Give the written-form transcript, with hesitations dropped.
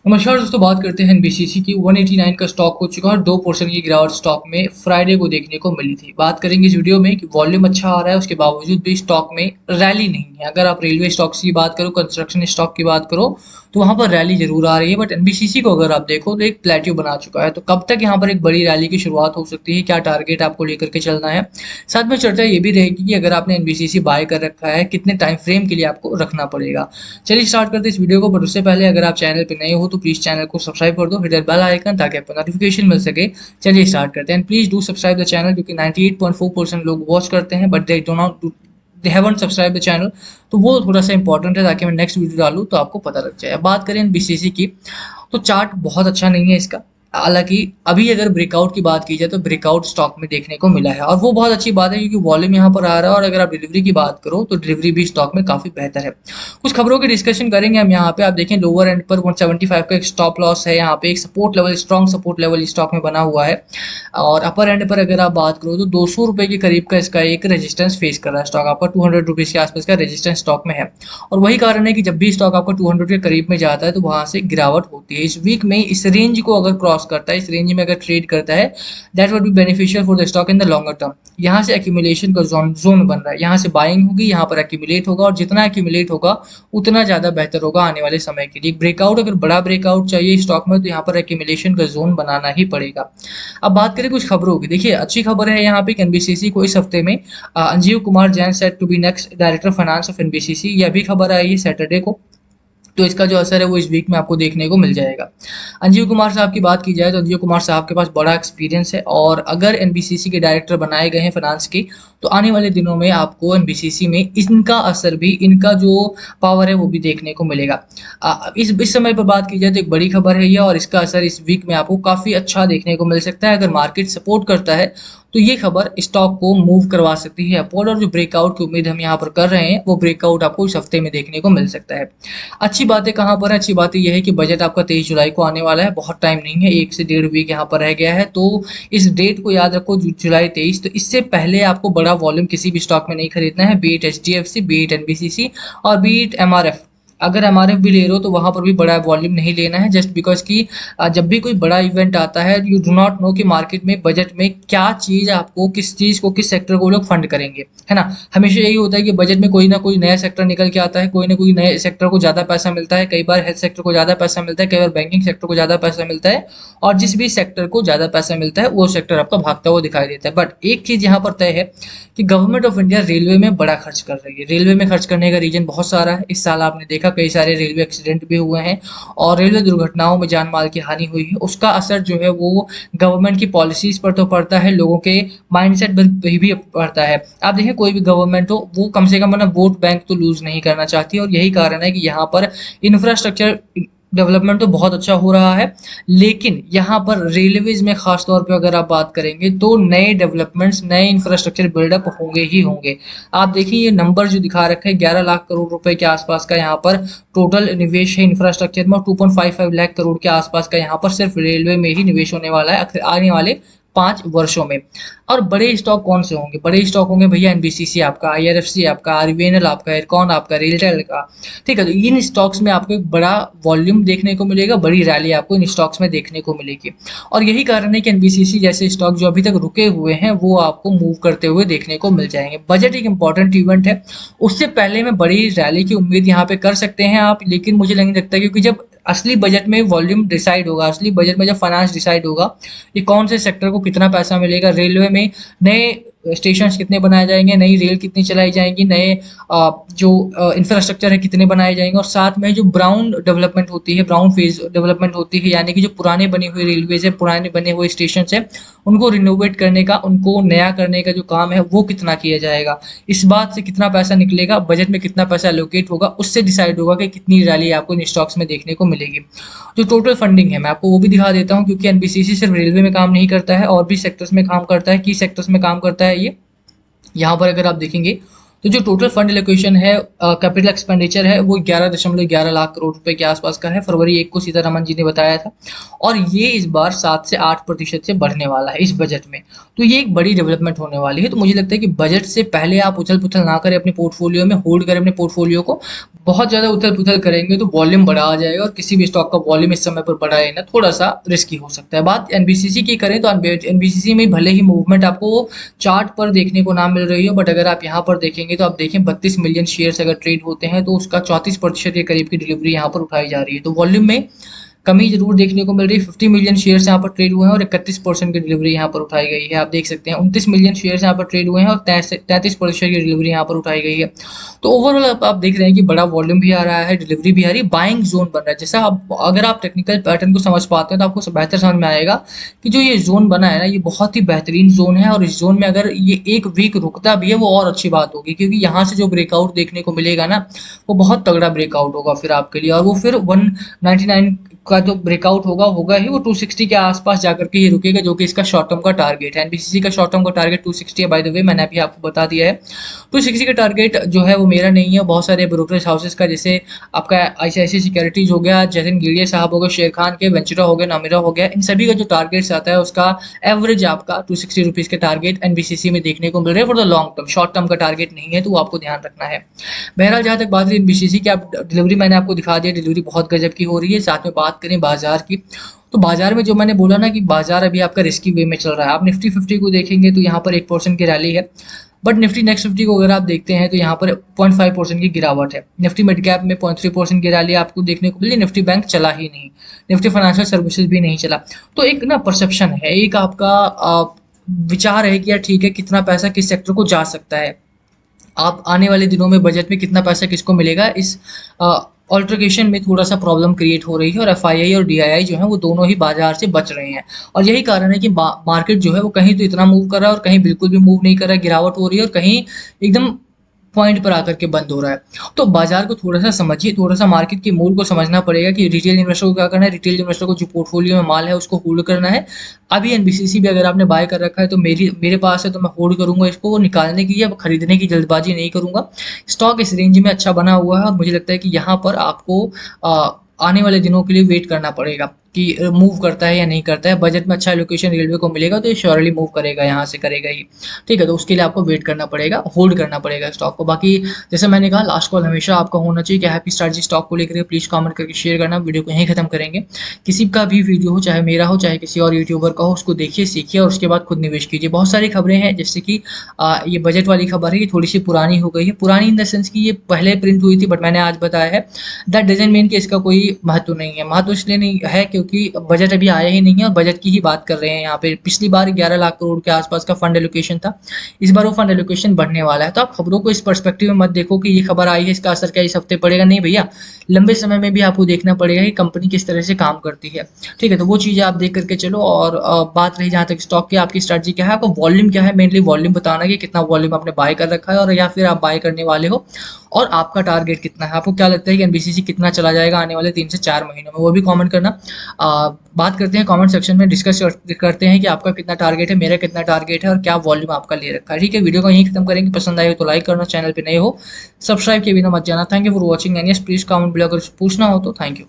नमस्कार दोस्तों, बात करते हैं एनबीसीसी की। 189 का स्टॉक हो चुका है और 2% की गिरावट स्टॉक में फ्राइडे को देखने को मिली थी। बात करेंगे इस वीडियो में कि वॉल्यूम अच्छा आ रहा है, उसके बावजूद भी स्टॉक में रैली नहीं है। अगर आप रेलवे स्टॉक्स की बात करो, कंस्ट्रक्शन स्टॉक की बात करो, तो वहां पर रैली जरूर आ रही है। बट एनबीसीसी को अगर आप देखो तो एक प्लेट्यू बना चुका है। तो कब तक यहाँ पर एक बड़ी रैली की शुरुआत हो सकती है, क्या टारगेट आपको लेकर के चलना है, साथ में चर्चा ये भी रहेगी कि अगर आपने एनबीसीसी बाय कर रखा है, कितने टाइम फ्रेम के लिए आपको रखना पड़ेगा। चलिए स्टार्ट करते हैं इस वीडियो को। बट उससे पहले अगर आप चैनल पे नए हो तो प्लीज चैनल को सब्सक्राइब कर दो, हिट दैट बेल आइकन, ताकि आपको नोटिफिकेशन मिल सके। चलिए स्टार्ट करते हैं। Please do subscribe the channel, क्योंकि 98.4% लोग वॉच करते हैं but they do not they haven't subscribe the channel. तो वो थोड़ा सा इंपॉर्टेंट है, ताकि मैं नेक्स्ट वीडियो डालूँ तो आपको पता लग जाए। अब बात करें बीसीसी की, तो चार्ट बहुत अच्छा नहीं है इसका। हालांकि अभी अगर ब्रेकआउट की बात की जाए तो ब्रेकआउट स्टॉक में देखने को मिला है, और वो बहुत अच्छी बात है क्योंकि वॉल्यूम यहाँ पर आ रहा है। और अगर आप डिलीवरी की बात करो तो डिलीवरी भी स्टॉक में काफी बेहतर है। कुछ खबरों की डिस्कशन करेंगे हम यहाँ पे। आप देखें लोअर एंड पर 175 का एक स्टॉप लॉस है, यहाँ पे एक support level, strong support level stock में बना हुआ है। और अपर एंड पर अगर आप बात करो तो 200 रुपए के करीब का इसका एक रेजिस्टेंस फेस कर रहा है स्टॉक। आपका 200 रुपीज के आसपास का रेजिस्टेंस स्टॉक में है। और वही कारण है कि जब भी स्टॉक आपका 200 के करीब में जाता है तो वहां से गिरावट होती है। इस वीक में इस रेंज को अगर क्रॉस करता है, इस रेंज में अगर ट्रेड करता है, that would be beneficial for the stock in the longer term. यहाँ से एक्यूमुलेशन का जोन बन रहा है, यहाँ से बाइंग होगी, यहाँ पर एक्यूमुलेट होगा, और जितना एक्यूमुलेट होगा उतना ज्यादा बेहतर होगा आने वाले समय के लिए। ब्रेकआउट, अगर बड़ा ब्रेकआउट चाहिए स्टॉक में, तो यहाँ पर एक्यूमुलेशन का जोन बनाना ही पड़ेगा। अब बात करें कुछ खबरों की। देखिए अच्छी खबर है यहाँ पे, एनबीसीसी को इस हफ्ते में Anjeev Kumar Jain set to be next director finance of NBCC, यह भी खबर आई है सैटरडे को। तो इसका जो असर है वो इस वीक में आपको देखने को मिल जाएगा। अंजीव कुमार साहब की बात की जाए तो अंजीव कुमार साहब के पास बड़ा एक्सपीरियंस है, और अगर एनबीसीसी के डायरेक्टर बनाए गए हैं फाइनेंस के, तो आने वाले दिनों में आपको एनबीसीसी में इनका असर भी, इनका जो पावर है वो भी देखने को मिलेगा। इस समय पर बात की जाए तो एक बड़ी खबर है ये, और इसका असर इस वीक में आपको काफी अच्छा देखने को मिल सकता है। अगर मार्केट सपोर्ट करता है तो ये खबर स्टॉक को मूव करवा सकती है अपवर्ड, और जो ब्रेकआउट की उम्मीद हम यहाँ पर कर रहे हैं वो ब्रेकआउट आपको इस हफ्ते में देखने को मिल सकता है। अच्छी बातें कहाँ पर है? अच्छी बात यह है कि बजट आपका 23 जुलाई को आने वाला है, बहुत टाइम नहीं है, 1 से 1.5 वीक यहाँ पर रह गया है। तो इस डेट को याद रखो, जुलाई 23। तो इससे पहले आपको बड़ा वॉल्यूम किसी भी स्टॉक में नहीं खरीदना है, B it HDFC, B it NBCC, और बी इट एमआरएफ। अगर एमआरएफ भी ले रहे हो तो वहां पर भी बड़ा वॉल्यूम नहीं लेना है, जस्ट बिकॉज कि जब भी कोई बड़ा इवेंट आता है, यू डू नॉट नो कि मार्केट में बजट में क्या चीज आपको, किस चीज को, किस सेक्टर को लोग फंड करेंगे, है ना। हमेशा यही होता है कि बजट में कोई ना कोई नया सेक्टर निकल के आता है, कोई ना कोई नए सेक्टर को ज्यादा पैसा मिलता है। कई बार हेल्थ सेक्टर को ज्यादा पैसा मिलता है, कई बार बैंकिंग सेक्टर को ज्यादा पैसा मिलता है, और जिस भी सेक्टर को ज्यादा पैसा मिलता है वो सेक्टर आपका भागता हुआ दिखाई देता है। बट एक चीज यहाँ पर तय है कि गवर्नमेंट ऑफ इंडिया रेलवे में बड़ा खर्च कर रही है। रेलवे में खर्च करने का रीजन बहुत सारा है। इस साल आपने देखा कई सारे रेलवे एक्सीडेंट भी हुए हैं, और रेलवे दुर्घटनाओं में जान माल की हानि हुई है। उसका असर जो है वो गवर्नमेंट की पॉलिसीज पर तो पड़ता है, लोगों के माइंडसेट पर भी पड़ता है। आप देखें कोई भी गवर्नमेंट हो, वो कम से कम वोट बैंक तो लूज नहीं करना चाहती, और यही कारण है कि यहाँ पर इंफ्रास्ट्रक्चर डेवलपमेंट तो बहुत अच्छा हो रहा है। लेकिन यहाँ पर रेलवेज में खास तौर पे अगर आप बात करेंगे तो नए डेवलपमेंट्स, नए इंफ्रास्ट्रक्चर बिल्डअप होंगे ही होंगे। आप देखिए ये नंबर जो दिखा रखा है, 11 लाख करोड़ रुपए के आसपास का यहाँ पर टोटल निवेश है इंफ्रास्ट्रक्चर में, और 2.55 लाख करोड़ के आसपास का यहाँ पर सिर्फ रेलवे में ही निवेश होने वाला है आने वाले 5 वर्षों में। और बड़े स्टॉक कौन से होंगे? बड़े स्टॉक होंगे भैया एनबीसीसी आपका, आईआरएफसी आपका, आरवीएनएल आपका, एरकॉन आपका, रेलटेल का। ठीक है, तो इन स्टॉक्स में आपको एक बड़ा वॉल्यूम देखने को मिलेगा, बड़ी रैली आपको इन स्टॉक्स में देखने को मिलेगी। और यही कारण है कि एनबीसीसी जैसे स्टॉक जो अभी तक रुके हुए हैं वो आपको मूव करते हुए देखने को मिल जाएंगे। बजट एक इंपॉर्टेंट इवेंट है, उससे पहले में बड़ी रैली की उम्मीद यहाँ पे कर सकते हैं आप। लेकिन मुझे नहीं लगता, क्योंकि जब असली बजट में वॉल्यूम डिसाइड होगा, असली बजट में जब फाइनेंस डिसाइड होगा, ये कौन से सेक्टर को कितना पैसा मिलेगा, रेलवे में नए स्टेशन कितने बनाए जाएंगे, नई रेल कितनी चलाई जाएंगी, नए जो इंफ्रास्ट्रक्चर है कितने बनाए जाएंगे, और साथ में जो ब्राउन डेवलपमेंट होती है, ब्राउन फेज डेवलपमेंट होती है, यानी कि जो पुराने बने हुए रेलवेज है, पुराने बने हुए स्टेशन है, उनको रिनोवेट करने का, उनको नया करने का जो काम है वो कितना किया जाएगा। इस बात से कितना पैसा निकलेगा, बजट में कितना पैसा एलोकेट होगा, उससे डिसाइड होगा कि कितनी रैली आपको इन स्टॉक्स में देखने को मिलेगी। जो टोटल फंडिंग है मैं आपको वो भी दिखा देता हूँ, क्योंकि एनबीसीसी सिर्फ रेलवे में काम नहीं करता है, और भी सेक्टर्स में काम करता है, की सेक्टर्स में काम करता है ये। यहाँ पर अगर आप देखेंगे तो जो टोटल फंड एलोकेशन है, कैपिटल एक्सपेंडिचर है, वो 11.11 लाख करोड़ रुपए के आसपास का है। फरवरी 1 को सीतारमन जी ने बताया था, और ये इस बार 7 से 8% से बढ़ने वाला है इस बजट में। तो ये एक बड़ी डेवलपमेंट होने वाली है। तो मुझे लगता है कि बजट से पहले आप उछल पुछल ना करें, अपने पोर्टफोलियो में होल्ड करें अपने पोर्टफोलियो को। बहुत ज़्यादा उथल-पुथल करेंगे तो वॉल्यूम बढ़ा आ जाएगा और किसी भी स्टॉक का वॉल्यूम इस समय पर बढ़ा लेना थोड़ा-सा रिस्की हो सकता है। बात एनबीसीसी की करें तो एनबीसीसी में भले ही मूवमेंट आपको चार्ट पर देखने को ना मिल रही हो, बट अगर आप यहाँ पर देखेंगे तो आप देखें 32 मिलियन शेयर्स अगर ट्रेड होते हैं तो उसका 34% के करीब की डिलीवरी यहाँ पर उठाई जा रही है। तो वॉल्यूम में कमी जरूर देखने को मिल रही है। 50 मिलियन शेयर्स यहाँ पर ट्रेड हुए हैं और 31% की डिलीवरी यहाँ पर उठाई गई है। आप देख सकते हैं 29 मिलियन शेयर्स यहाँ पर ट्रेड हुए हैं और 33% की डिलीवरी यहाँ पर उठाई गई है। तो ओवरऑल आप देख रहे हैं कि बड़ा वॉल्यूम भी आ रहा है, डिलीवरी भी आ रही है, बाइंग जोन बन रहा है। जैसा आप अगर आप टेक्निकल पैटर्न को समझ पाते हैं तो आपको बेहतर समझ में आएगा कि जो ये जोन बना है ना, ये बहुत ही बेहतरीन जोन है और इस जोन में अगर ये एक वीक रुकता भी है वो और अच्छी बात होगी, क्योंकि यहाँ से जो ब्रेकआउट देखने को मिलेगा ना, वो बहुत तगड़ा ब्रेकआउट होगा फिर आपके लिए, और वो फिर 199 का जो ब्रेकआउट होगा होगा ही वो 260 के आसपास जाकर के ही रुकेगा, जो कि इसका शॉर्ट टर्म का टारगेट है। एनबीसीसी का शॉर्ट टर्म का टारगेट 260 है, बाय द वे मैंने अभी आपको बता दिया है। 260 का टारगेट जो है वो मेरा नहीं है, बहुत सारे ब्रोकरेज हाउसेस का, जैसे आपका आईसीआईसीआई सिक्योरिटीज हो गया, जतिन गिरिया साहब हो गए, शेर खान के, वेंचुरा हो गया, नामिरा हो गया, इन सभी का जो टारगेट्स आता है उसका एवरेज आपका 260 रुपीज के टारगेट एनबीसीसी में देखने को मिल रहे हैं for the long term. Short term का टारगेट नहीं है, तो वो आपको ध्यान रखना है। बहरहाल जहाँ तक बात रही एनबीसीसी की, आप डिलीवरी मैंने आपको दिखा दिया, डिलीवरी बहुत गजब की हो रही है। साथ में बात करें बाजार की, तो बाजार में जो मैंने बोला ना कि बाजार अभी आपका रिस्की वे में चल रहा है। आप निफ्टी 50 को देखेंगे तो यहाँ पर 1% की रैली है, बट निफ्टी नेक्स्ट 50 को अगर आप देखते हैं तो यहाँ पर 0.5% की गिरावट है। निफ्टी मिड कैप में 0.3% की रैली आपको देखने को मिली। निफ्टी बैंक चला ही नहीं, निफ्टी फाइनेंशियल सर्विसेज भी नहीं चला। तो एक ना परसेप्शन है, एक आपका विचार है कि यार ठीक है, कितना पैसा किस सेक्टर को जा सकता है, आप आने वाले दिनों में बजट में कितना पैसा किसको मिलेगा, इस ऑल्टरकेशन में थोड़ा सा प्रॉब्लम क्रिएट हो रही है। और एफआईआई और डीआईआई जो है वो दोनों ही बाजार से बच रहे हैं, और यही कारण है कि मार्केट जो है वो कहीं तो इतना मूव कर रहा है और कहीं बिल्कुल भी मूव नहीं कर रहा है, गिरावट हो रही है, और कहीं एकदम पॉइंट पर आकर के बंद हो रहा है। तो बाजार को थोड़ा सा समझिए, थोड़ा सा मार्केट के मूल को समझना पड़ेगा कि रिटेल इन्वेस्टर को क्या करना है। रिटेल इन्वेस्टर को जो पोर्टफोलियो में माल है उसको होल्ड करना है। अभी एनबीसीसी भी अगर आपने बाय कर रखा है तो मेरे पास है तो मैं होल्ड करूंगा इसको, वो निकालने की या खरीदने की जल्दबाजी नहीं करूंगा। स्टॉक इस रेंज में अच्छा बना हुआ है और मुझे लगता है कि यहाँ पर आपको आने वाले दिनों के लिए वेट करना पड़ेगा कि मूव करता है या नहीं करता है। बजट में अच्छा एलोकेशन रेलवे को मिलेगा तो ये श्योरली मूव करेगा, यहाँ से करेगा ही। ठीक है, तो उसके लिए आपको वेट करना पड़ेगा, होल्ड करना पड़ेगा स्टॉक को। बाकी जैसे मैंने कहा, लास्ट कॉल हमेशा आपका होना चाहिए कि हैप्पी स्ट्रैटेजी स्टॉक को लेकर प्लीज कमेंट करके शेयर करना। वीडियो को यहीं खत्म करेंगे। किसी का भी वीडियो हो, चाहे मेरा हो चाहे किसी और यूट्यूबर का हो, उसको देखिए, सीखिए और उसके बाद खुद निवेश कीजिए। बहुत सारी खबरें हैं, जैसे कि ये बजट वाली खबर है, ये थोड़ी सी पुरानी हो गई है। पुरानी इन द सेंस कि ये पहले प्रिंट हुई थी, बट मैंने आज बताया है दैट डजंट मीन कि इसका कोई महत्व नहीं है। महत्व इसलिए नहीं है क्योंकि बजट अभी आया ही नहीं है और बजट की ही बात कर रहे हैं यहाँ पे। पिछली बार 11 लाख करोड़ के आसपास का फंड एलोकेशन था, इस बार वो फंड एलोकेशन बढ़ने वाला है। तो आप खबरों को इस पर्सपेक्टिव में मत देखो कि ये खबर आई है, इसका असर क्या इस हफ्ते पड़ेगा। नहीं भैया, लंबे समय में भी आपको देखना पड़ेगा कि कंपनी किस तरह से काम करती है। ठीक है, तो वो चीज़ें आप देख करके चलो। और बात रही जहाँ तक स्टॉक की, आपकी स्ट्रैटेजी क्या है, आपको वॉल्यूम क्या है, मेनली वॉल्यूम बताना कि कितना वॉल्यूम आपने बाय कर रखा है, और या फिर आप बाय करने वाले हो, और आपका टारगेट कितना है। आपको क्या लगता है कि एनबीसीसी कितना चला जाएगा आने वाले 3 से 4 महीनों में, वो भी कमेंट करना। बात करते हैं कमेंट सेक्शन में, डिस्कस करते हैं कि आपका कितना टारगेट है, मेरा कितना टारगेट है, और क्या वॉल्यूम आपका ले रखा है। ठीक है, वीडियो को यहीं खत्म करेंगे। पसंद आए हो तो लाइक करना, चैनल पे नए हो सब्सक्राइब किए बिना मत जाना। Thank you for watching and yes please comment below अगर पूछना हो तो। Thank you.